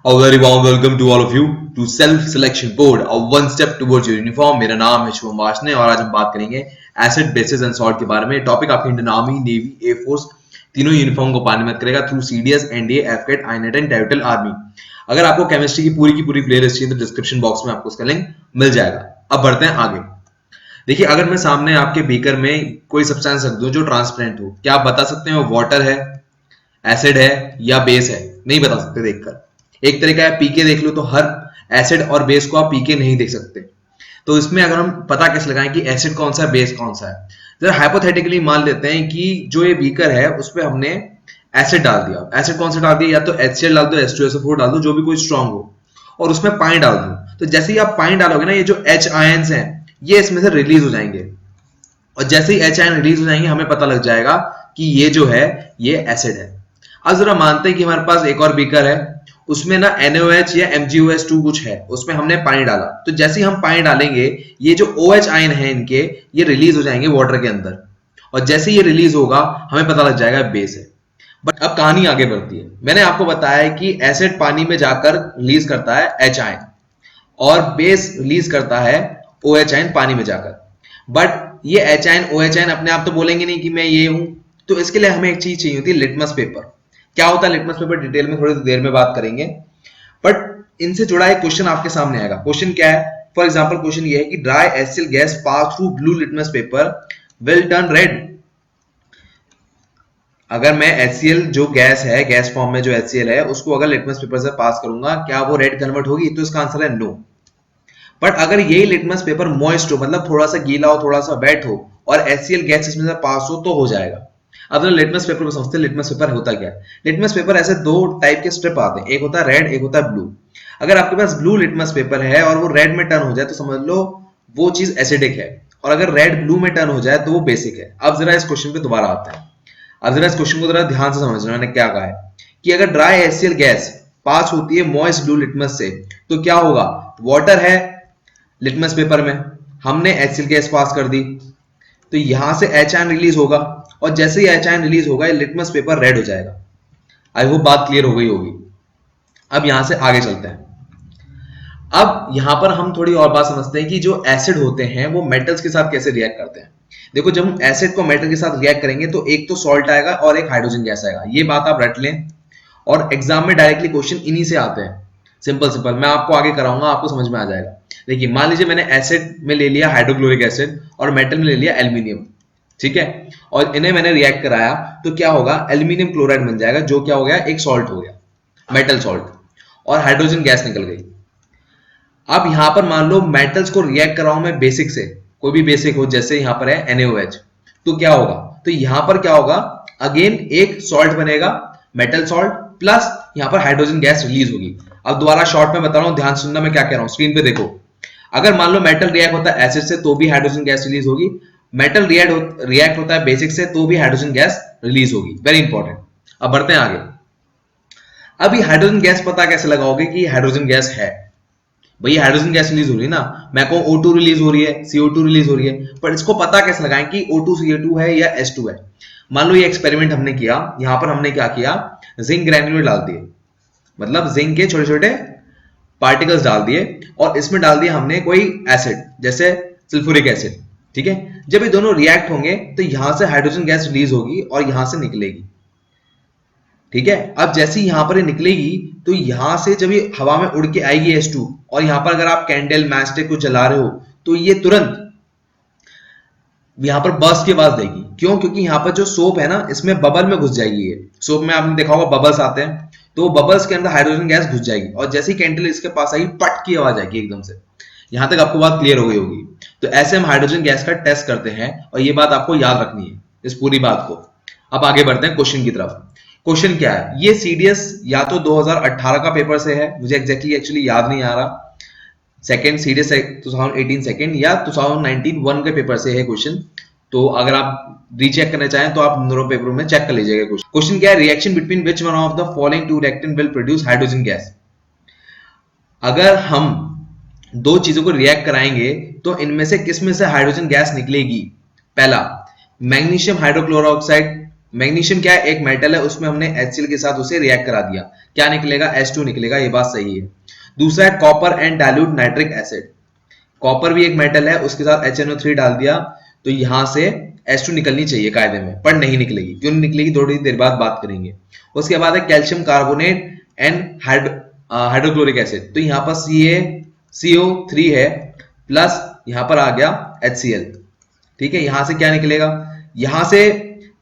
A very warm welcome to all of you to Self Selection Board, a one step towards your uniform. मेरा नाम है शुभम वार्ष्णेय और आज हम बात करेंगे एसिड बेसिस एंड सॉल्ट के बारे में। टॉपिक आपके इंडियन आर्मी, नेवी, एयरफोर्स तीनों यूनिफॉर्म को पाने मत करेगा through CDS, NDA, AFCAT, INET and territorial army. अगर आपको केमिस्ट्री की पूरी प्लेलिस्ट चाहिए तो डिस्क्रिप्शन बॉक्स में आपको उसका लिंक मिल जाएगा। अब बढ़ते हैं आगे। देखिए, अगर मैं सामने आपके बीकर में कोई सब्सटेंस रख दूं जो ट्रांसपेरेंट हो, क्या आप बता सकते हैं वो वाटर है, एसिड है या बेस है? नहीं बता सकते देखकर। एक तरीका है पीके देख लो, तो हर एसिड और बेस को आप पीके नहीं देख सकते। तो इसमें अगर हम पता कैसे लगाएं कि एसिड कौन सा है, बेस कौन सा है? जरा हाइपोथेटिकली मान लेते हैं कि जो ये बीकर है उस पे हमने एसिड डाल दिया। एसिड कौन सा डाल दिया? या तो HCl डाल दो, H2SO4 डाल दो, जो भी कोई स्ट्रांग हो, और उसमें पानी डाल दो। तो जैसे ही आप पानी डालोगे ना, ये जो H आयंस हैं ये इसमें से रिलीज हो जाएंगे, और जैसे ही H आयन रिलीज हो जाएंगे हमें पता लग जाएगा कि ये जो है ये एसिड है। अब जरा मानते हैं कि हमारे पास एक और बीकर है, उसमें ना NaOH या MgOH2 कुछ है, उसमें हमने पानी डाला। तो जैसे ही हम पानी डालेंगे ये जो OH आयन है इनके, ये रिलीज हो जाएंगे वाटर के अंदर, और जैसे ये रिलीज होगा हमें पता लग जाएगा बेस है। बट अब कहानी आगे बढ़ती है। मैंने आपको बताया है कि एसिड पानी में जाकर रिलीज करता है H आयन और बेस रिलीज करता है OH आयन पानी में जाकर। बट ये H आयन OH आयन अपने आप तो बोलेंगे नहीं कि मैं ये हूं, तो इसके लिए हमें एक चीज चाहिए होती है, लिटमस पेपर। क्या होता है लिटमस पेपर, डिटेल में थोड़ी देर में बात करेंगे। बट इनसे जुड़ा एक क्वेश्चन आपके सामने आएगा। क्वेश्चन क्या है? फॉर एग्जांपल क्वेश्चन ये है कि dry HCl gas pass through blue litmus paper will turn red. अगर मैं HCl जो गैस है, गैस फॉर्म में जो HCl है, उसको अगर लिटमस पेपर से पास करूंगा, क्या वो रेड कन्वर्ट होगी? तो इसका आंसर है नो। बट अगर यही लिटमस पेपर मॉइस्ट हो, मतलब थोड़ा सा गीला हो, थोड़ा सा वेट हो, और HCl गैस इसमें से पास हो, तो हो जाएगा। अब तो लिटमस पेपर को समझते हैं। लिटमस पेपर होता क्या है? लिटमस पेपर ऐसे दो टाइप के स्ट्रिप आते हैं, एक होता है रेड, एक होता है ब्लू। अगर आपके पास ब्लू लिटमस पेपर है और वो रेड में टर्न हो जाए तो समझ लो वो चीज एसिडिक है, और अगर रेड ब्लू में टर्न हो जाए तो वो बेसिक है। अब जरा इस क्वेश्चन पे दोबारा आते हैं। अब जरा इस क्वेश्चन को जरा ध्यान से समझना, मैंने क्या कहा है कि अगर ड्राई HCl गैस पास होती है मॉइस्ट ब्लू लिटमस से, तो क्या होगा? वाटर है लिटमस पेपर में, हमने HCl गैस पास कर दी, तो यहां से H आयन रिलीज होगा, और जैसे ही H आयन रिलीज होगा ये लिटमस पेपर रेड हो जाएगा। आई होप बात क्लियर हो गई होगी। अब यहां से आगे चलते हैं। अब यहां पर हम थोड़ी और बात समझते हैं कि जो एसिड होते हैं वो मेटल्स के साथ कैसे रिएक्ट करते हैं। देखो, जब हम एसिड को मेटल के साथ रिएक्ट करेंगे तो एक तो सॉल्ट आएगा और एक हाइड्रोजन गैस आएगा। ये बात आप रट लें, और एग्जाम में डायरेक्टली क्वेश्चन इन्हीं से आते हैं। सिंपल मैं आपको आगे कराऊंगा, आपको समझ में आ जाएगा। देखिए, मान लीजिए मैंने एसिड में ले लिया हाइड्रोक्लोरिक एसिड और मेटल में ले लिया एल्यूमिनियम, ठीक है, और इन्हें मैंने रिएक्ट कराया, तो क्या होगा? एल्यूमिनियम क्लोराइड बन जाएगा, जो क्या हो गया? एक सॉल्ट हो गया, मेटल सॉल्ट, और हाइड्रोजन गैस निकल गई। अब यहां पर मान लो मेटल्स को रिएक्ट कराऊं मैं बेसिक से, कोई भी बेसिक हो, जैसे यहां पर है NaOH, तो क्या होगा? तो यहां पर क्या होगा? अगेन एक सॉल्ट बनेगा, मेटल सॉल्ट, प्लस यहां पर हाइड्रोजन गैस रिलीज होगी। अब दोबारा शॉर्ट में बता रहा हूं, ध्यान सुनना मैं क्या कह रहा हूं, स्क्रीन पे देखो। अगर मान लो मेटल रिएक्ट होता है एसिड से तो भी हाइड्रोजन गैस रिलीज होगी, मेटल रिएक्ट होता है बेसिक से तो भी हाइड्रोजन गैस रिलीज होगी। Very important. अब बढ़ते हैं आगे। अब ये हाइड्रोजन गैस पता कैसे लगाओगे कि हाइड्रोजन गैस है? भैया हाइड्रोजन गैस रिलीज हो रही है ना, मैं कहूं O2 रिलीज हो रही है, CO2 रिलीज हो रही है, पर इसको पता कैसे लगाएं कि O2 CO2 है या H2 है? मान लो ये एक्सपेरिमेंट हमने किया, यहां पर हमने क्या किया? जिंक ग्रैन्यूल डाल दिए, मतलब जिंक के छोटे छोटे पार्टिकल्स डाल दिए, और इसमें डाल दिया हमने कोई एसिड, जैसे सल्फ्यूरिक एसिड, ठीक है। जब ये दोनों रिएक्ट होंगे तो यहां से हाइड्रोजन गैस रिलीज होगी और यहां से निकलेगी, ठीक है। अब जैसे ही यहां पर ये निकलेगी तो यहां से जब ये हवा में उड़ के आएगी H2, और यहां पर अगर आप कैंडल मैचस्टिक को जला रहे हो तो ये तुरंत यहां पर बर्स्ट की आवाज देगी। क्यों? क्योंकि यहां पर जो सोप है ना, इसमें बबल में घुस जाएगी। ये सोप में आपने देखा होगा बबल्स आते हैं, तो बबल्स के अंदर हाइड्रोजन गैस घुस जाएगी, और जैसे ही कैंडल इसके पास आएगी पट की आवाज आएगी एकदम से। यहां तक आपको बात क्लियर हो गई होगी। तो ऐसे हम हाइड्रोजन गैस का टेस्ट करते हैं, और ये बात आपको याद रखनी है, इस पूरी बात को। अब आगे बढ़ते हैं क्वेश्चन की तरफ। क्वेश्चन क्या है? ये CDS या तो 2018 का पेपर से है, मुझे एक्चुअली याद नहीं आ रहा, सेकंड CDS 2018 सेकंड, या 2019 वन के पेपर से है क्वेश्चन। तो अगर आप रीचेक करना चाहें तो आप दोनों पेपर में चेक कर लीजिएगा। क्वेश्चन क्या है? Reaction between which one of the following two reactant will produce hydrogen gas. अगर हम दो चीजों को रिएक्ट कराएंगे तो इनमें से किस में से हाइड्रोजन गैस निकलेगी? पहला, मैग्नीशियम हाइड्रोक्लोराइड मैग्नीशियम क्या है, एक मेटल है, उसमें हमने HCl के साथ उसे रिएक्ट करा दिया, क्या निकलेगा, H2 निकलेगा, ये बात सही है। दूसरा है copper and dilute nitric acid, copper भी एक मेटल है, उसके साथ HNO3 डाल दिया, तो यहां से H2 निकलनी चाहिए कायदे में, पर नहीं निकलेगी। क्यों नहीं निकलेगी, थोड़ी देर बाद बात करेंगे। उसके बाद है calcium carbonate and hydrochloric acid, तो यहाँ पर CO3 है, प्लस यहाँ पर आ गया HCl। ठीक है, यहां से क्या निकलेगा, यहां से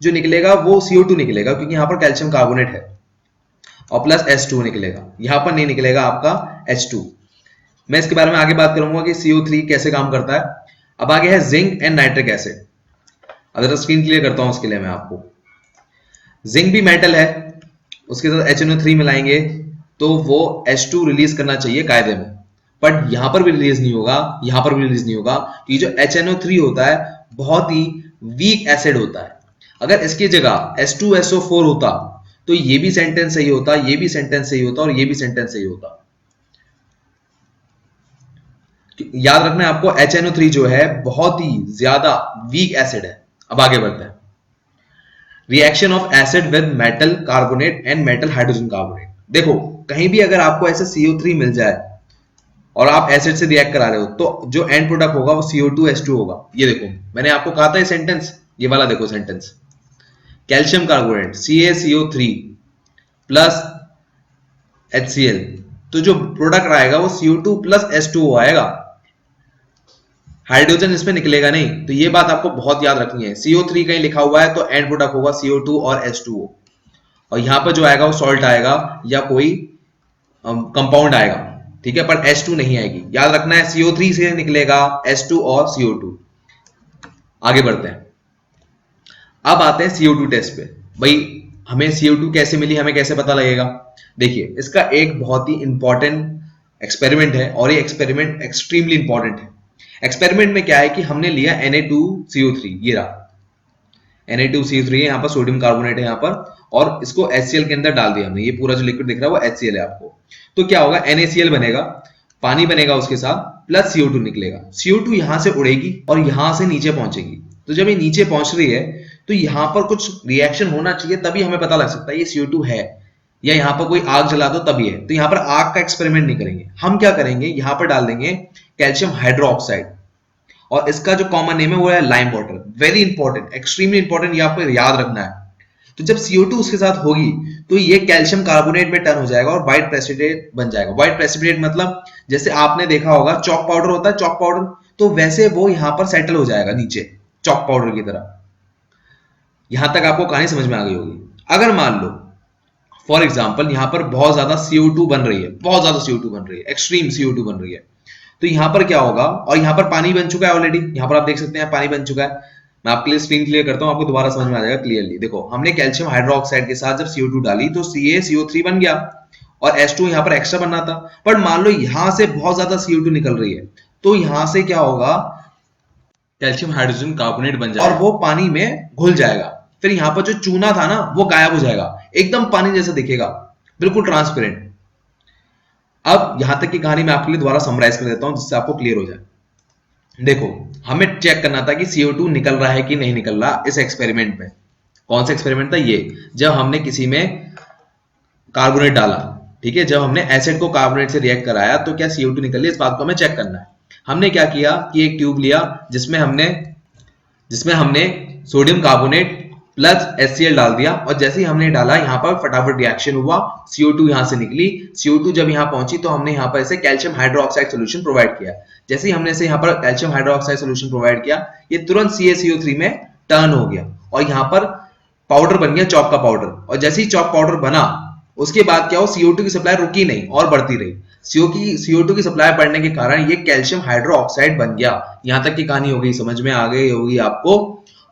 जो निकलेगा वो CO2 निकलेगा, क्योंकि यहाँ पर कैल्शियम कार्बोनेट है, और प्लस H2 निकलेगा, यहां पर नहीं निकलेगा आपका H2। मैं इसके बारे में आगे बात करूंगा कि CO3 कैसे काम करता है। अब आगे है जिंक एंड नाइट्रिक एसिड। अगर स्क्रीन क्लियर करता हूं उसके लिए मैं आपको, जिंक भी मेटल है, उसके साथ HNO3 मिलाएंगे तो वो H2 रिलीज करना चाहिए कायदे में, बट यहां पर भी रिलीज नहीं होगा, यहां पर भी रिलीज नहीं होगा, कि जो HNO3 होता है बहुत ही वीक एसिड होता है। अगर इसकी जगह H2SO4 होता तो ये भी सेंटेंस सही होता, ये भी सेंटेंस सही होता, और ये भी सेंटेंस सही होता। याद रखना है आपको, HNO3 जो है बहुत ही ज्यादा वीक एसिड है। अब आगे बढ़ते हैं, reaction of acid with metal carbonate and metal hydrogen carbonate. देखो कहीं भी अगर आपको ऐसे CO3 मिल जाए और आप एसिड से रिएक्ट करा रहे हो, तो जो एंड प्रोडक्ट होगा वो CO2H2 होगा। ये देखो मैंने आपको कहा था ये सेंटेंस, ये वाला देखो sentence, calcium carbonate CaCO3 plus HCl, तो जो प्रोडक्ट आएगा वो CO2 प्लस H2O आएगा, हाइड्रोजन इसमें निकलेगा नहीं। तो ये बात आपको बहुत याद रखनी है, CO3 कहीं लिखा हुआ है तो एंड प्रोडक्ट होगा CO2 और H2O, और यहां पर जो आएगा वो सॉल्ट आएगा या कोई कंपाउंड आएगा, ठीक है, पर H2 नहीं आएगी। याद रखना है CO3 से निकलेगा H2 और CO2। आगे बढ़ते हैं, अब आते हैं CO2 टेस्ट पे। भाई हमें CO2 कैसे मिली, हमें कैसे पता लगेगा। देखिए इसका एक बहुत ही इंपॉर्टेंट एक्सपेरिमेंट है, और ये एक्सपेरिमेंट एक्सट्रीमली इंपॉर्टेंट है। एक्सपेरिमेंट में क्या है कि हमने लिया Na2CO3, ये रहा Na2CO3 है, यहाँ पर सोडियम कार्बोनेट है यहाँ पर, और इसको HCl के अंदर डाल दिया हमने, ये पूरा जो लिक्विड दिख रहा है वो HCl है आपको। तो क्या होगा, NaCl बनेगा, पानी बनेगा उसके साथ, प्लस CO2 निकलेगा। CO2 यहां से उड़ेगी और यहां से नीचे पहुंचेगी, तो जब ये नीचे पहुंच रही है तो यहां पर कुछ रिएक्शन होना चाहिए, तभी हमें पता लग सकता है ये CO2 है, या यहां पर कोई आग जला दो तभी है। तो यहां पर आग का एक्सपेरिमेंट नहीं करेंगे, हम क्या करेंगे, यहां पर डाल देंगे कैल्शियम हाइड्रोक्साइड, और इसका जो कॉमन नेम है वो है lime water. Very important, extremely important, ये आपको याद रखना है। तो जब CO2 उसके साथ होगी तो ये कैल्शियम कार्बोनेट में टर्न हो जाएगा और व्हाइट प्रेसिपिटेट बन जाएगा। व्हाइट प्रेसिपिटेट मतलब जैसे आपने देखा होगा चॉक पाउडर होता है, चॉक पाउडर, तो वैसे वो यहां पर सेटल हो जाएगा नीचे चॉक पाउडर की तरह। यहां तक आपको कहानी समझ में आ गई होगी। अगर मान लो फॉर एग्जाम्पल यहां पर बहुत ज्यादा CO2 बन रही है, बहुत ज्यादा CO2 बन रही है, एक्सट्रीम CO2 बन रही है, तो यहां पर क्या होगा, और यहां पर पानी बन चुका है ऑलरेडी, यहां पर आप देख सकते हैं पानी बन चुका है। मैं आपके लिए स्क्रीन क्लियर करता हूं, आपको दोबारा समझ में आ जाएगा क्लियरली। देखो हमने कैल्शियम हाइड्रोक्साइड के साथ जब CO2 डाली तो CaCO3 बन गया, और H2 यहां पर एक्स्ट्रा बनना था। पर मान लो यहां से बहुत ज्यादा CO2 निकल रही है, तो यहां से क्या होगा, कैल्शियम हाइड्रोजन कार्बोनेट बन जाएगा और वो पानी में घुल जाएगा। फिर यहां पर जो चूना था ना वो गायब हो जाएगा, एकदम पानी जैसा दिखेगा, बिल्कुल ट्रांसपेरेंट। अब यहां तक की कहानी मैं आपके लिए दोबारा समराइज कर देता हूं जिससे आपको क्लियर हो जाए। देखो हमें चेक करना था कि CO2 निकल रहा है कि नहीं निकल रहा इस एक्सपेरिमेंट में। कौन सा एक्सपेरिमेंट था ये, जब हमने किसी में कार्बोनेट डाला, ठीक है, जब हमने एसिड को कार्बोनेट से रिएक्ट कराया तो क्या CO2 निकल रही है, इस बात को हमें चेक करना है। हमने क्या किया कि एक ट्यूब लिया जिसमें हमने सोडियम कार्बोनेट प्लस HCl डाल दिया, और जैसे ही हमने डाला यहाँ पर फटाफट रिएक्शन हुआ, CO2 यहाँ से निकली। CO2 जब यहाँ पहुंची तो हमने यहाँ पर इसे कैल्शियम हाइड्रोक्साइड सोल्यूशन प्रोवाइड किया। जैसे ही हमने इसे यहाँ पर कैल्शियम हाइड्रोक्साइड सोल्यूशन प्रोवाइड किया, ये तुरंत CaCO3 में टर्न हो गया और यहाँ पर पाउडर बन गया, चॉक का पाउडर। और जैसे ही चॉक पाउडर बना उसके बाद क्या हो, CO2 की सप्लाई रुकी नहीं और बढ़ती रही। CO2 की सप्लाई बढ़ने के कारण ये कैल्शियम हाइड्रोक्साइड बन गया। यहां तक की कहानी हो गई, समझ में आ गई होगी आपको,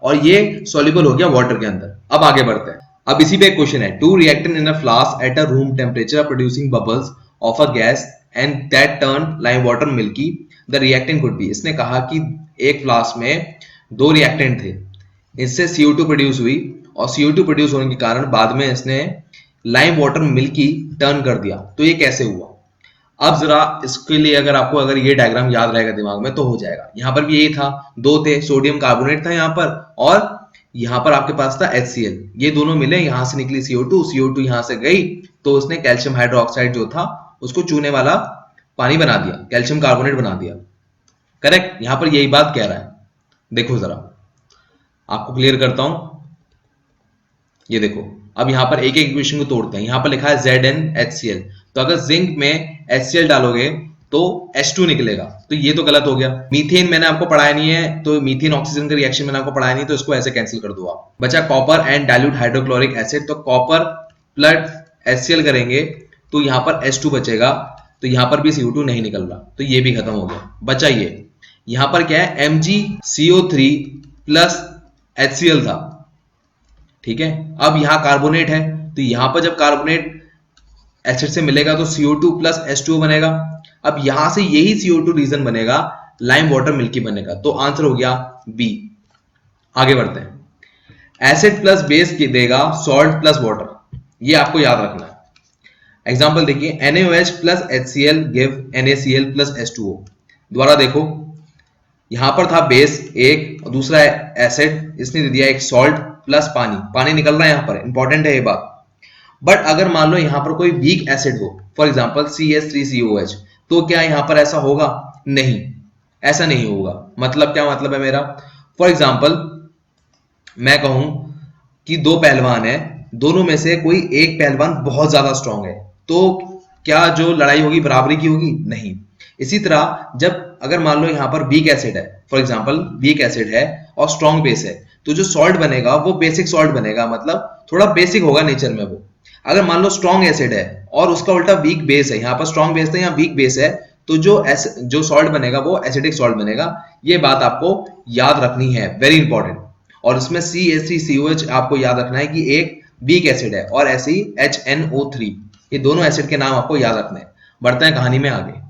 और ये सॉल्युबल हो गया वाटर के अंदर। अब आगे बढ़ते हैं। अब इसी पे एक क्वेश्चन है, two reactant in a flask at a room temperature are producing bubbles of a gas and that turn lime water milky, the reactant could be. इसने कहा कि एक फ्लास्क में दो रिएक्टेंट थे, इससे CO2 प्रोड्यूस हुई, और CO2 प्रोड्यूस होने के कारण बाद में इसने लाइम वाटर मिल्की टर्न कर दिया। तो ये कैसे हुआ। अब जरा इसके लिए अगर ये डायग्राम याद रहेगा दिमाग में तो हो जाएगा। यहां पर भी यही था, दो थे, सोडियम कार्बोनेट था यहाँ पर और यहाँ पर आपके पास था HCl, ये दोनों मिले, यहाँ से निकली CO2 यहाँ से गई, तो उसने कैल्शियम हाइड्रोक्साइड जो था उसको चूने वाला पानी बना दिया, कैल्शियम कार्बोनेट बना दिया। करेक्ट, यहाँ पर यही बात कह रहा है। देखो जरा आपको क्लियर करता हूं, ये देखो अब यहाँ पर एक एक इक्वेशन को तोड़ते हैं। यहाँ पर लिखा है ZnHCl, तो अगर जिंक में HCl डालोगे तो H2 निकलेगा, तो ये तो गलत हो गया। मीथेन मैंने आपको पढ़ाया नहीं है, तो मीथेन ऑक्सीजन का रिएक्शन मैंने आपको पढ़ाया नहीं, तो इसको ऐसे कैंसिल कर दो आप। बचा copper and dilute hydrochloric acid, तो कॉपर प्लस HCl करेंगे तो यहाँ पर H2 बचेगा, तो यहाँ पर भी CO2 नहीं निकल रहा, तो ये भी खत्म हो गया। बचा ये, यहाँ पर क्या है MgCO3 प्लस HCl था, ठीक है। अब यहाँ कार्बोनेट है, तो यहाँ पर जब कार्बोनेट एसिड से मिलेगा तो CO2 प्लस H2O बनेगा। अब यहां से यही CO2 रीजन बनेगा, लाइम वाटर मिल्की बनेगा, तो आंसर हो गया बी। आगे बढ़ते हैं। एसिड प्लस बेस देगा सॉल्ट प्लस वाटर, ये आपको याद रखना है। एग्जांपल देखिए, NaOH plus HCl give NaCl plus H2O। दोबारा देखो, यहां पर था बेस एक, दूसरा एसिड, इसने दे दिया एक सॉल्ट प्लस पानी, पानी निकल रहा है यहाँ पर, इंपॉर्टेंट है ये बात। बट अगर मान लो यहाँ पर कोई वीक एसिड हो, फॉर एग्जांपल CH3COH, तो क्या यहाँ पर ऐसा होगा? नहीं, ऐसा नहीं होगा। मतलब क्या मतलब है मेरा? फॉर एग्जांपल मैं कहूं कि दो पहलवान है, दोनों में से कोई एक पहलवान बहुत ज्यादा स्ट्रांग है, तो क्या जो लड़ाई होगी बराबरी की होगी? नहीं। इसी तरह जब अगर मान लो यहाँ पर वीक एसिड है, फॉर एग्जांपल वीक एसिड है और स्ट्रांग बेस है, तो जो सॉल्ट बनेगा वो बेसिक सॉल्ट बनेगा, मतलब थोड़ा बेसिक होगा नेचर में वो। अगर मान लो स्ट्रांग एसिड है और उसका उल्टा वीक बेस है, यहाँ पर स्ट्रांग बेस है, यहाँ वीक बेस है, तो जो सॉल्ट बनेगा वो एसिडिक सॉल्ट बनेगा। ये बात आपको याद रखनी है, वेरी इंपॉर्टेंट। और इसमें CH3COH आपको याद रखना है कि एक वीक एसिड है और ऐसे ही HNO3, ये दोनों एसिड के नाम आपको याद रखने हैं। बढ़ते हैं कहानी में आगे।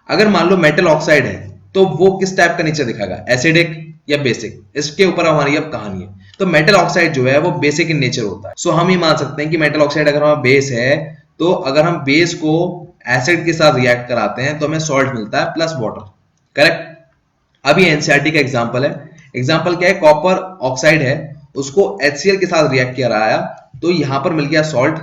अगर मान लो मेटल ऑक्साइड है, तो वो किस टाइप का नेचर दिखाएगा, एसिडिक या बेसिक? इसके ऊपर हमारी अब कहानी है। तो मेटल ऑक्साइड जो है वो बेसिक इन नेचर होता है। सो हम ये मान सकते हैं कि मेटल ऑक्साइड अगर हमारा बेस है, तो अगर हम बेस को एसिड के साथ रिएक्ट कराते हैं तो हमें सॉल्ट मिलता है प्लस वाटर। करेक्ट। अब ये एनसीईआरटी का एग्जांपल है। एग्जांपल क्या है? कॉपर ऑक्साइड है, उसको HCl के साथ रिएक्ट कराया तो यहां पर मिल गया सॉल्ट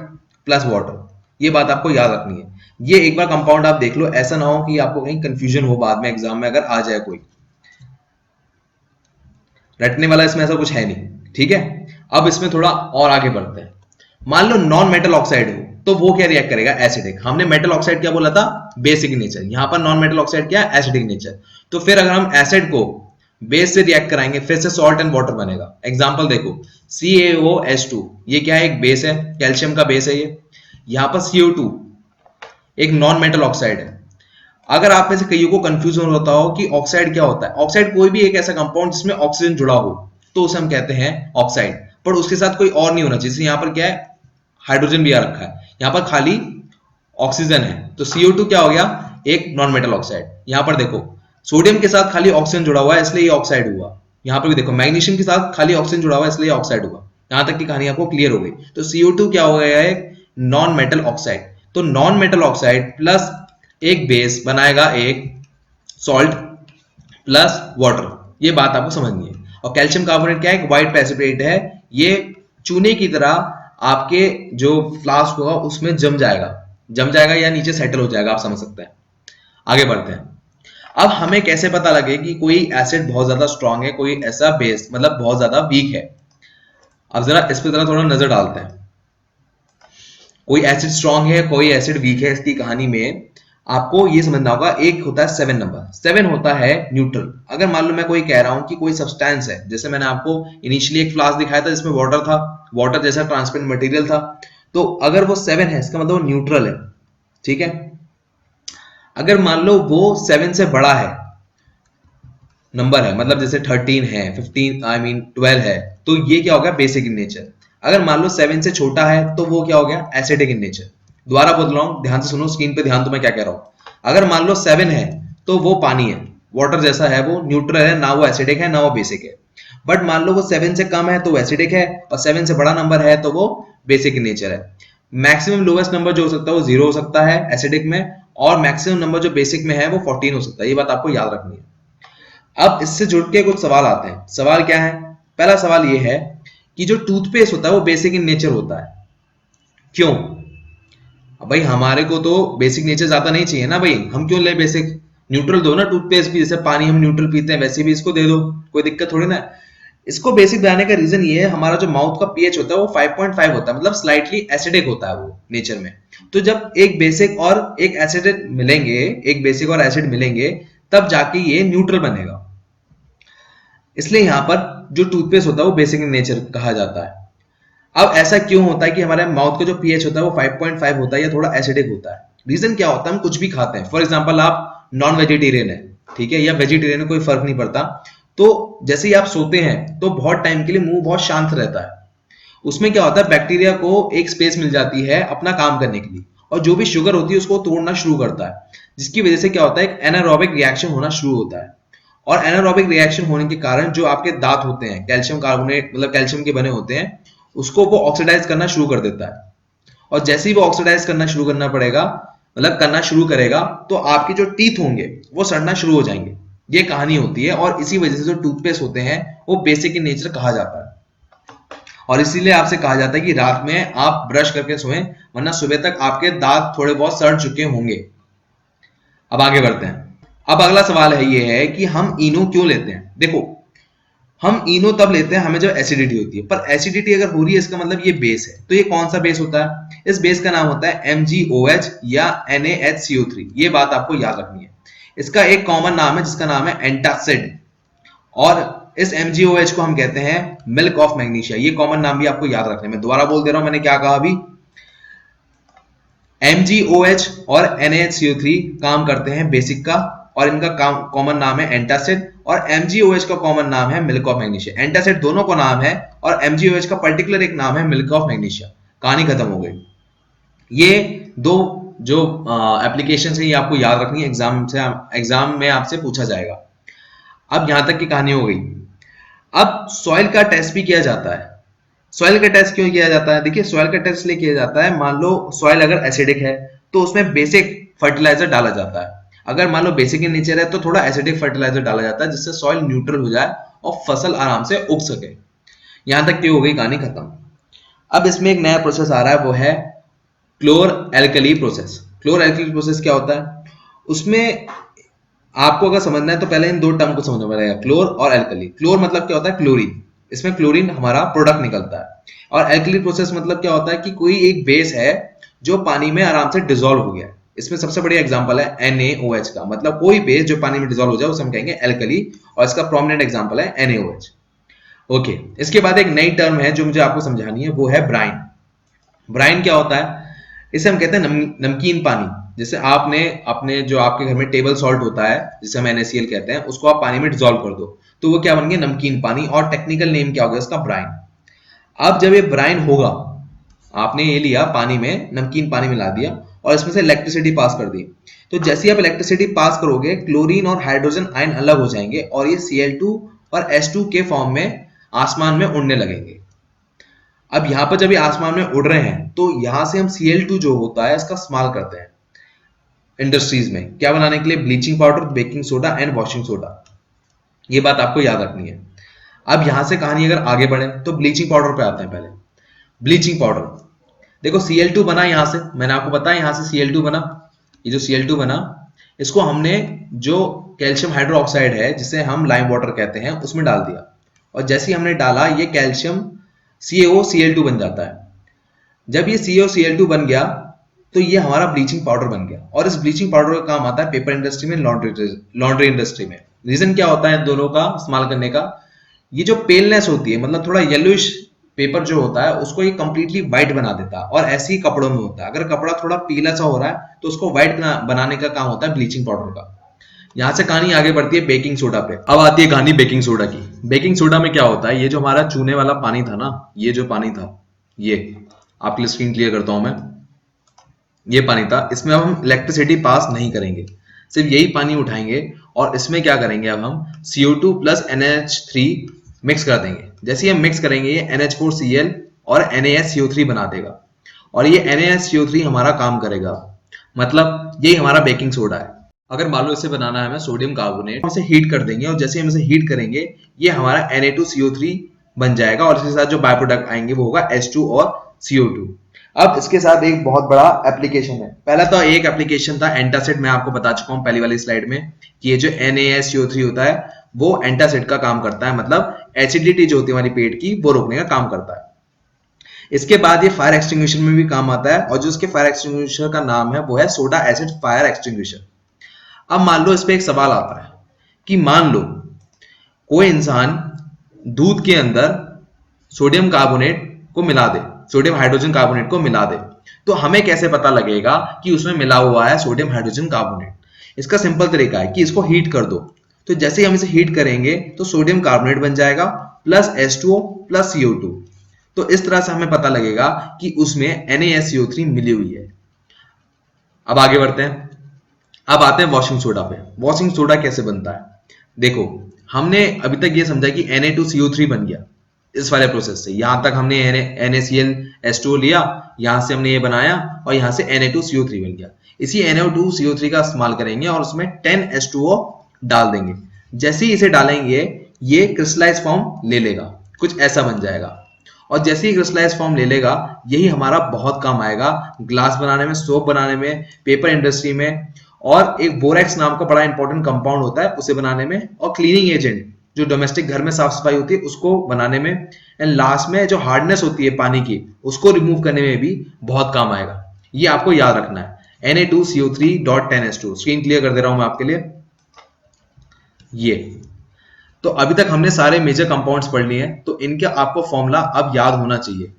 प्लस वाटर। ये बात आपको याद रखनी है। ये एक बार कंपाउंड आप देख लो, ऐसा ना हो कि आपको कहीं कंफ्यूजन हो बाद में एग्जाम में अगर आ जाए कोई। रटने वाला इसमें ऐसा कुछ है नहीं, ठीक है। अब इसमें थोड़ा और आगे बढ़ते हैं। मान लो नॉन मेटल ऑक्साइड हो, तो वो क्या रिएक्ट करेगा? एसिडिक। हमने मेटल ऑक्साइड क्या बोला था? Basic nature. यहां पर नॉन मेटल ऑक्साइड क्या है? Acidic nature. तो फिर अगर हम एसिड को बेस से रिएक्ट कराएंगे, फिर से सॉल्ट एंड वाटर बनेगा। एग्जांपल देखो, CaOH2, ये क्या है? एक बेस है, कैल्शियम का बेस है ये। यहां पर CO2 एक नॉन मेटल ऑक्साइड है। अगर आप में से कईयों को कंफ्यूजन होता हो कि ऑक्साइड क्या होता है, ऑक्साइड कोई भी एक ऐसा कंपाउंड जिसमें ऑक्सीजन जुड़ा हो, तो उसे हम कहते हैं ऑक्साइड। पर उसके साथ कोई और नहीं होना चाहिए। जैसे यहाँ पर क्या है? हाइड्रोजन भी आ रखा है, यहाँ पर खाली ऑक्सीजन है, तो CO2 क्या हो गया? एक नॉन मेटल ऑक्साइड। यहाँ पर देखो, सोडियम के साथ खाली ऑक्सीजन जुड़ा हुआ है, इसलिए ये ऑक्साइड हुआ। यहाँ पर भी देखो, मैग्नीशियम के साथ खाली ऑक्सीजन जुड़ा हुआ है, इसलिए ऑक्साइड हुआ। यहां तक की कहानी आपको क्लियर हो गई। तो CO2 क्या हो गया है? Non metal oxide. तो नॉन मेटल ऑक्साइड प्लस एक बेस बनाएगा एक सॉल्ट प्लस वाटर। ये बात आपको समझनी है। और कैल्शियम कार्बोनेट क्या है? एक व्हाइट प्रेसिपिटेट है। ये चूने की तरह आपके जो फ्लास्क होगा उसमें जम जाएगा या नीचे सेटल हो जाएगा, आप समझ सकते हैं। आगे बढ़ते हैं। अब हमें कैसे पता लगे कि कोई एसिड बहुत ज्यादा स्ट्रांग है, कोई ऐसा बेस मतलब बहुत ज्यादा वीक है? अब जरा इस पर थोड़ा नजर डालते हैं। कोई एसिड स्ट्रांग है, कोई एसिड वीक है, इसकी कहानी में आपको ये समझना होगा। एक होता है 7 नंबर, 7 होता है न्यूट्रल। अगर मान लो मैं कोई कह रहा हूं कि कोई सब्सटेंस है, जैसे मैंने आपको इनिशियली एक फ्लास्क दिखाया था जिसमें वाटर था, वाटर जैसा ट्रांसपेरेंट मटेरियल था, तो अगर वो 7 है इसका मतलब वो न्यूट्रल है, ठीक है। अगर मान लो वो 7 से बड़ा है, नंबर है, मतलब जैसे 13 है, 15 12 है, तो ये क्या हो गया? Basic in nature. अगर मान लो 7 से छोटा है तो वो क्या हो गया? Acidic in nature. दोबारा बोल रहा हूं, ध्यान से सुनो, स्क्रीन पे ध्यान, तो मैं क्या कह रहा हूं। अगर मान लो 7 है तो वो पानी है, वाटर जैसा है, वो न्यूट्रल है, ना वो एसिडिक है ना वो बेसिक है। बट मान लो वो 7 से कम है तो वो एसिडिक है, और 7 से बड़ा नंबर है तो वो बेसिक इन नेचर है। मैक्सिमम लोवेस्ट नंबर जो हो सकता है वो 0 हो सकता है एसिडिक में, और मैक्सिमम नंबर जो बेसिक में है वो 14 हो सकता है। ये बात आपको याद रखनी है। अब इससे जुड़ के कुछ सवाल आते हैं। सवाल क्या है? पहला सवाल ये है कि जो टूथपेस्ट होता है वो बेसिक इन नेचर होता है, क्यों? अब भाई हमारे को तो बेसिक नेचर ज्यादा नहीं चाहिए ना भाई, हम क्यों ले बेसिक? न्यूट्रल दो ना टूथपेस्ट भी, जैसे पानी हम न्यूट्रल पीते हैं वैसे भी इसको दे दो, कोई दिक्कत थोड़ी ना है। इसको बेसिक बनाने का रीजन ये है, हमारा जो माउथ का पीएच होता है वो 5.5 होता है, मतलब स्लाइटली एसिडिक होता है वो नेचर में। तो जब एक बेसिक और एक एसिड मिलेंगे, एक बेसिक और एसिड मिलेंगे, तब जाके ये न्यूट्रल बनेगा। इसलिए यहां पर जो टूथपेस्ट होता है वो बेसिक इन नेचर कहा जाता है। अब ऐसा क्यों होता है कि हमारे माउथ का जो पीएच होता है वो 5.5 होता है या थोड़ा एसिडिक होता है? रीजन क्या होता है? हम कुछ भी खाते हैं, फॉर एग्जांपल आप नॉन वेजिटेरियन है, ठीक है, या वेजिटेरियन है, कोई फर्क नहीं पड़ता। तो जैसे ही आप सोते हैं तो बहुत टाइम के लिए मुंह बहुत शांत रहता है, उसमें क्या होता है, बैक्टीरिया को एक स्पेस मिल जाती है अपना काम करने के लिए, और जो भी शुगर होती है उसको तोड़ना शुरू करता है, जिसकी वजह से क्या होता है, एक एनारोबिक रिएक्शन होना शुरू होता है। और एनारोबिक रिएक्शन होने के कारण जो आपके दांत होते हैं, कैल्शियम कार्बोनेट मतलब कैल्शियम के बने होते हैं, उसको वो ऑक्सीडाइज करना शुरू कर देता है। और जैसे ही वो ऑक्सीडाइज करना शुरू करना पड़ेगा, मतलब करना शुरू करेगा, तो आपके जो टीथ होंगे वो सड़ना शुरू हो जाएंगे। ये कहानी होती है, और इसी वजह से जो टूथपेस्ट होते हैं वो बेसिक इन नेचर कहा जाता है। और इसीलिए आपसे कहा जाता है कि रात में आप ब्रश करके सोएं, वरना सुबह तक आपके दांत थोड़े बहुत सड़ चुके होंगे। अब आगे बढ़ते हैं। अब अगला सवाल है ये है कि हम इनो क्यों लेते हैं? देखो, हम इनो तब लेते हैं हमें जब एसिडिटी होती है, पर एसिडिटी अगर हो रही है इसका मतलब ये बेस है। तो ये कौन सा बेस होता है? इस बेस का नाम होता है MgOH या NaHCO3। ये बात आपको याद रखनी है। इसका एक कॉमन नाम है जिसका नाम है एंटासिड, और इस MgOH को हम कहते हैं मिल्क ऑफ मैग्नीशिया। ये कॉमन नाम भी आपको याद रखना है। मैं दोबारा बोल दे रहा हूं, मैंने क्या कहा अभी। MgOH और NaHCO3 काम करते हैं बेसिक का, और इनका कॉमन नाम है एंटासिड, और MgOH का कॉमन नाम है मिल्क ऑफ मैग्नीशिया। एंटासिड दोनों को नाम है, और MgOH का पर्टिकुलर एक नाम है मिल्क ऑफ मैग्नीशिया। कहानी खत्म हो गई। ये दो जो एप्लीकेशन है ये आपको याद रखनी है, एग्जाम में आपसे पूछा जाएगा। अब यहां तक की कहानी हो गई। अब सॉइल का टेस्ट भी किया जाता है। सॉइल का टेस्ट क्यों किया जाता है? देखिए, सॉइल का टेस्ट इसलिए किया जाता है, मान लो सॉइल अगर एसिडिक है तो उसमें बेसिक फर्टिलाइजर डाला जाता है। अगर मान लो बेसिक इन नेचर है तो थोड़ा एसिडिक फर्टिलाइजर डाला जाता है, जिससे सॉइल न्यूट्रल हो जाए और फसल आराम से उग सके। यहां तक की हो गई कहानी खत्म। अब इसमें एक नया प्रोसेस आ रहा है, वो है क्लोर एल्कली प्रोसेस। क्लोर एल्कली प्रोसेस क्या होता है? उसमें आपको अगर समझना है तो पहले इन दो टर्म को समझना पड़ेगा, क्लोर और एल्कली। क्लोर मतलब क्या होता है? क्लोरीन। इसमें क्लोरीन हमारा प्रोडक्ट निकलता है। और एल्कली प्रोसेस मतलब क्या होता है कि कोई एक बेस है जो पानी में आराम से डिसॉल्व हो गया। इसमें सबसे बढ़िया एग्जांपल है NaOH का, मतलब कोई बेस जो पानी में डिसॉल्व हो जाए उसे हम कहेंगे एल्कली, और इसका प्रोमिनेंट एग्जांपल है NaOH। ओके, इसके बाद एक नई टर्म है जो मुझे आपको समझानी है, वो है ब्राइन। ब्राइन क्या होता है? इसे हम कहते हैं नमकीन पानी। जैसे आपने अपने जो आपके घर में टेबल सॉल्ट होता है, जिसे हम NaCl कहते हैं, उसको आप पानी में डिसॉल्व कर दो तो वो क्या बन गया? नमकीन पानी। और टेक्निकल नेम क्या होगा इसका? ब्राइन। अब जब ये ब्राइन होगा, आपने ये लिया पानी में, नमकीन पानी मिला दिया और इसमें से इलेक्ट्रिसिटी पास कर दी, तो जैसे ही आप इलेक्ट्रिसिटी पास करोगे, क्लोरीन और हाइड्रोजन आयन अलग हो जाएंगे और ये Cl2 और H2 के फॉर्म में आसमान में उड़ने लगेंगे। अब यहां पर जब ये आसमान में उड़ रहे हैं तो यहां से हम Cl2 जो होता है इसका इस्तेमाल करते हैं इंडस्ट्रीज में, क्या बनाने के लिए? Bleaching powder, baking soda and washing soda. ये बात आपको याद रखनी है। अब यहां से कहानी अगर आगे बढ़े तो ब्लीचिंग पाउडर पे आते हैं। पहले ब्लीचिंग पाउडर, देखो Cl2 बना यहां से, मैंने आपको बताया यहां से Cl2 बना। ये जो Cl2 बना, इसको हमने जो कैल्शियम हाइड्रोक्साइड है जिसे हम लाइम वाटर कहते हैं उसमें डाल दिया, और जैसे ही हमने डाला ये कैल्शियम CaOCl2 बन जाता है। जब ये CaOCl2 बन गया तो ये हमारा ब्लीचिंग पाउडर बन गया, और इस ब्लीचिंग पाउडर का काम आता है पेपर इंडस्ट्री में, लॉन्ड्री इंडस्ट्री में। रीजन क्या होता है दोनों का इस्तेमाल करने का? ये जो पेलनेस होती है, मतलब थोड़ा येलोइश पेपर जो होता है उसको ये कंप्लीटली व्हाइट बना देता है, और ऐसे ही कपड़ों में होता है। अगर कपड़ा थोड़ा पीला सा हो रहा है तो उसको व्हाइट बनाने का काम होता है ब्लीचिंग पाउडर का। यहां से कहानी आगे बढ़ती है बेकिंग सोडा पे। अब आती है कहानी बेकिंग सोडा की। बेकिंग सोडा में क्या होता है? ये जो हमारा चूने वाला पानी था ना, ये जो पानी था, ये आपके लिए स्क्रीन क्लियर करता हूं मैं, ये पानी था, इसमें अब हम इलेक्ट्रिसिटी पास नहीं करेंगे, सिर्फ यही पानी उठाएंगे और इसमें क्या करेंगे, अब हम CO2 प्लस NH3 मिक्स कर देंगे। जैसे ही हम मिक्स करेंगे ये NH4Cl और NaSCO3 बना देगा, और ये NaSCO3 हमारा काम करेगा, मतलब यही हमारा बेकिंग सोडा है। अगर मान लो इसे बनाना है हमें सोडियम कार्बोनेट, हम इसे हीट कर देंगे, और जैसे हम इसे हीट करेंगे ये हमारा Na2CO3 बन जाएगा और इसके साथ जो बाय प्रोडक्ट आएंगे वो होगा H2 और CO2। अब इसके साथ एक बहुत बड़ा एप्लीकेशन है। पहला तो एक एप्लीकेशन था एंटासिड, मैं आपको बता चुका हूं पहली वाली स्लाइड में कि ये जो NaSCO3 होता है वो एंटासिड का काम करता है, मतलब एसिडिटी जो होती है हमारी पेट की वो रोकने का काम करता है। इसके बाद ये फायर एक्सटिंग्विशर में भी काम आता है और जो इसके फायर एक्सटिंग्विशर का नाम है वो है सोडा एसिड फायर एक्सटिंग्विशर। अब मान लो इस पे एक सवाल आता है कि मान लो कोई इंसान दूध के अंदर सोडियम कार्बोनेट को मिला दे, सोडियम हाइड्रोजन कार्बोनेट को मिला दे, तो हमें कैसे पता लगेगा कि उसमें मिला हुआ है सोडियम हाइड्रोजन कार्बोनेट? इसका सिंपल तरीका है कि इसको हीट कर दो। तो जैसे ही हम इसे हीट करेंगे तो सोडियम कार्बोनेट बन जाएगा प्लस H2O प्लस CO2। तो इस तरह से हमें पता लगेगा कि उसमें NaSCO3 मिली हुई है। अब आगे बढ़ते हैं। अब आते हैं वॉशिंग सोडा पे। वॉशिंग सोडा कैसे बनता है? देखो, हमने अभी तक ये समझा कि Na2CO3 बन गया इस वाले प्रोसेस से। यहां तक हमने NaCl H2O लिया, यहां से हमने ये बनाया और यहां से Na2CO3 बन गया। इसी Na2CO3 का इस्तेमाल करेंगे और उसमें 10H2O डाल देंगे। जैसे ही इसे डालेंगे ये क्रिस्टलाइज फॉर्म ले लेगा, कुछ ऐसा बन जाएगा। और जैसे ही क्रिस्टलाइज फॉर्म ले लेगा यही हमारा बहुत काम आएगा ग्लास बनाने में, सोप बनाने में, पेपर इंडस्ट्री में, और एक बोरेक्स नाम का बड़ा इंपॉर्टेंट कंपाउंड होता है उसे बनाने में, और क्लीनिंग एजेंट जो डोमेस्टिक घर में साफ सफाई होती है उसको बनाने में, एंड लास्ट में जो हार्डनेस होती है पानी की उसको रिमूव करने में भी बहुत काम आएगा। ये आपको याद रखना है। Na2CO3.10H2 स्क्रीन क्लियर कर दे रहा हूं मैं आपके लिए। ये तो अभी तक हमने सारे मेजर कंपाउंड्स पढ़ लिए हैं, तो इनका आपको फॉर्मूला अब याद होना चाहिए।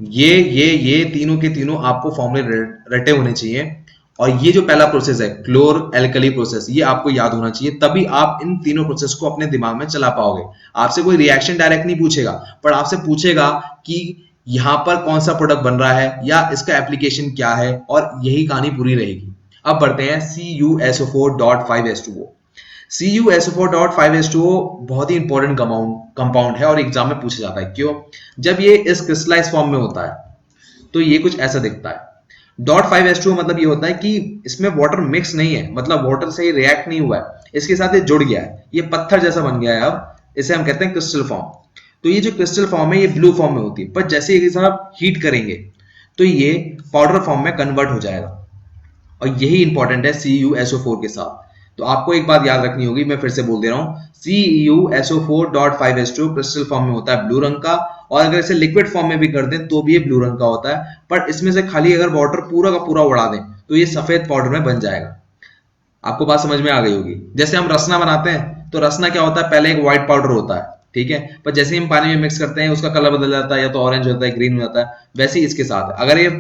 ये तीनों के तीनों आपको फॉर्मूले रटे होने चाहिए। और ये जो पहला प्रोसेस है क्लोर एल्कली प्रोसेस, ये आपको याद होना चाहिए, तभी आप इन तीनों प्रोसेस को अपने दिमाग में चला पाओगे। आपसे कोई रिएक्शन डायरेक्ट नहीं पूछेगा, पर आपसे पूछेगा कि यहां पर कौन सा प्रोडक्ट बन रहा है या इसका एप्लीकेशन क्या है, और यही कहानी पूरी रहेगी। अब बढ़ते हैं CuSO4.5H2O। CuSO4.5H2O बहुत ही इंपॉर्टेंट कंपाउंड है और एग्जाम में पूछा जाता है। क्यों? जब ये इस क्रिस्टलाइज फॉर्म में होता है तो ये कुछ ऐसा दिखता है। .5H2O मतलब ये होता है कि इसमें वाटर मिक्स नहीं है, मतलब वाटर से ये रिएक्ट नहीं हुआ है, इसके साथ ये जुड़ गया है, ये पत्थर जैसा बन गया है। अब इसे हम कहते हैं क्रिस्टल फॉर्म। तो ये जो क्रिस्टल फॉर्म है ये ब्लू फॉर्म में होती है, पर जैसे इसे आप हीट करेंगे तो ये पाउडर फॉर्म में कन्वर्ट हो जाएगा। और यही इंपॉर्टेंट है CuSO4 के साथ। तो आपको एक बात याद रखनी होगी, मैं फिर से बोल दे रहा हूं, CuSO4.5H2O क्रिस्टल फॉर्म में होता है ब्लू रंग का, और अगर इसे लिक्विड फॉर्म में भी कर दें तो भी ये ब्लू रंग का होता है, पर इसमें से खाली अगर वाटर पूरा का पूरा उड़ा दें तो ये सफेद पाउडर में बन जाएगा। आपको बात समझ में आ गई होगी। जैसे हम रसना बनाते हैं तो रसना क्या होता है, पहले एक व्हाइट पाउडर होता है, ठीक है, पर जैसे ही हम पानी में मिक्स करते हैं उसका कलर बदल जाता है, या तो ऑरेंज होता है, ग्रीन हो जाता है। वैसे ही इसके साथ अगर ये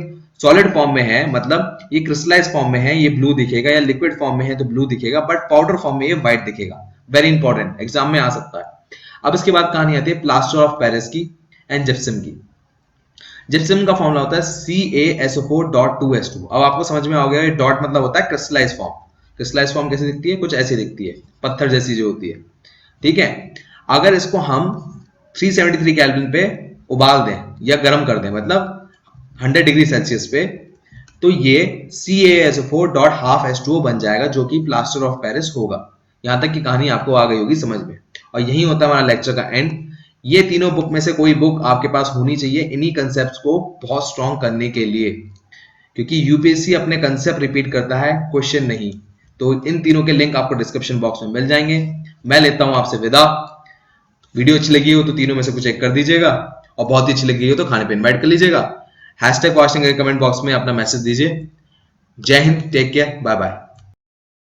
सॉलिड फॉर्म में है, मतलब ये क्रिस्टलाइज फॉर्म में है, ये ब्लू दिखेगा, या लिक्विड फॉर्म में है तो ब्लू दिखेगा, बट पाउडर फॉर्म में ये व्हाइट दिखेगा। वेरी इंपॉर्टेंट, एग्जाम में आ सकता है। अब इसके बाद कहानी आती है प्लास्टर ऑफ पेरिस की एंड जिप्सम की। जिप्सम का फॉर्मूला होता है CaSO4.2H2। अब आपको समझ में आ गया, डॉट मतलब होता है क्रिस्टलाइज फॉर्म। क्रिस्टलाइज फॉर्म कैसे दिखती है? कुछ ऐसी दिखती है, पत्थर जैसी जो होती है, ठीक है। अगर इसको हम 373 केल्विन पे उबाल दें या गर्म कर दें, मतलब 100 डिग्री सेल्सियस पे, तो ये CaSO4.5H2O बन जाएगा, जो कि प्लास्टर ऑफ पेरिस होगा। यहां तक की कहानी आपको आ गई होगी समझ में। और यही होता है हमारा लेक्चर का एंड। ये तीनों बुक में से कोई बुक आपके पास होनी चाहिए इन्हीं कंसेप्ट्स को बहुत स्ट्रॉन्ग करने के लिए, क्योंकि यूपीएससी अपने कंसेप्ट रिपीट करता है, क्वेश्चन नहीं। तो इन तीनों के लिंक आपको डिस्क्रिप्शन बॉक्स में मिल जाएंगे। मैं लेता हूं आपसे विदा। वीडियो अच्छी लगी हो तो तीनों में से कुछ एक कर दीजिएगा, और बहुत ही अच्छी लगी हो तो खाने पे इनवाइट कर लीजिएगा। हैशटैग वॉचिंग कमेंट बॉक्स में अपना मैसेज दीजिए। जय Hind, take care, bye bye.